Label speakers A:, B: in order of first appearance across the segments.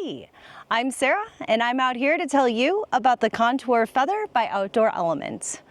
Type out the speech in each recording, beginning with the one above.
A: Hey, I'm Sarah and I'm out here to tell you about the Contour Feather by Outdoor Element.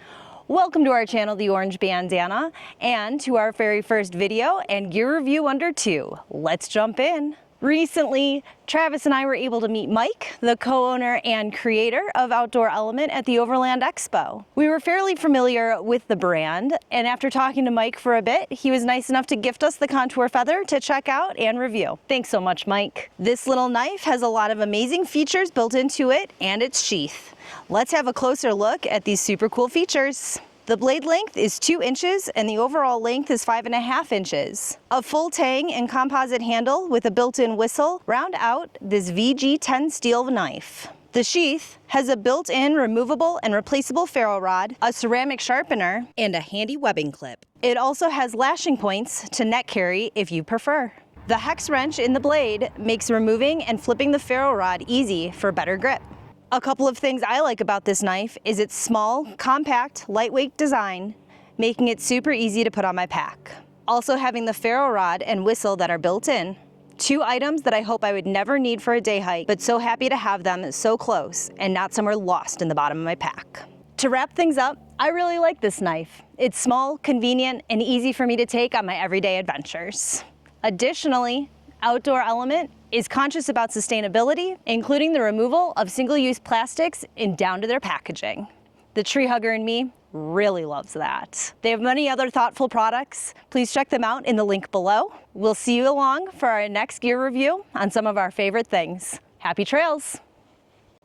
A: Welcome to our channel, The Orange Bandana, and to our very first video and gear review under 2. Let's jump in. Recently, Travis and I were able to meet Mike, the co-owner and creator of Outdoor Element at the Overland Expo. We were fairly familiar with the brand, and after talking to Mike for a bit, he was nice enough to gift us the Contour Feather to check out and review. Thanks so much, Mike. This little knife has a lot of amazing features built into it and its sheath. Let's have a closer look at these super cool features. The blade length is 2 inches and the overall length is 5.5 inches. A full tang and composite handle with a built-in whistle round out this VG10 steel knife. The sheath has a built-in removable and replaceable ferro rod, a ceramic sharpener, and a handy webbing clip. It also has lashing points to net carry if you prefer. The hex wrench in the blade makes removing and flipping the ferro rod easy for better grip. A couple of things I like about this knife is its small, compact, lightweight design, making it super easy to put on my pack. Also having the ferro rod and whistle that are built in. 2 items that I hope I would never need for a day hike, but so happy to have them so close and not somewhere lost in the bottom of my pack. To wrap things up, I really like this knife. It's small, convenient, and easy for me to take on my everyday adventures. Additionally, Outdoor Element is conscious about sustainability, including the removal of single-use plastics and down to their packaging. The tree hugger in me really loves that. They have many other thoughtful products. Please check them out in the link below. We'll see you along for our next gear review on some of our favorite things. Happy trails!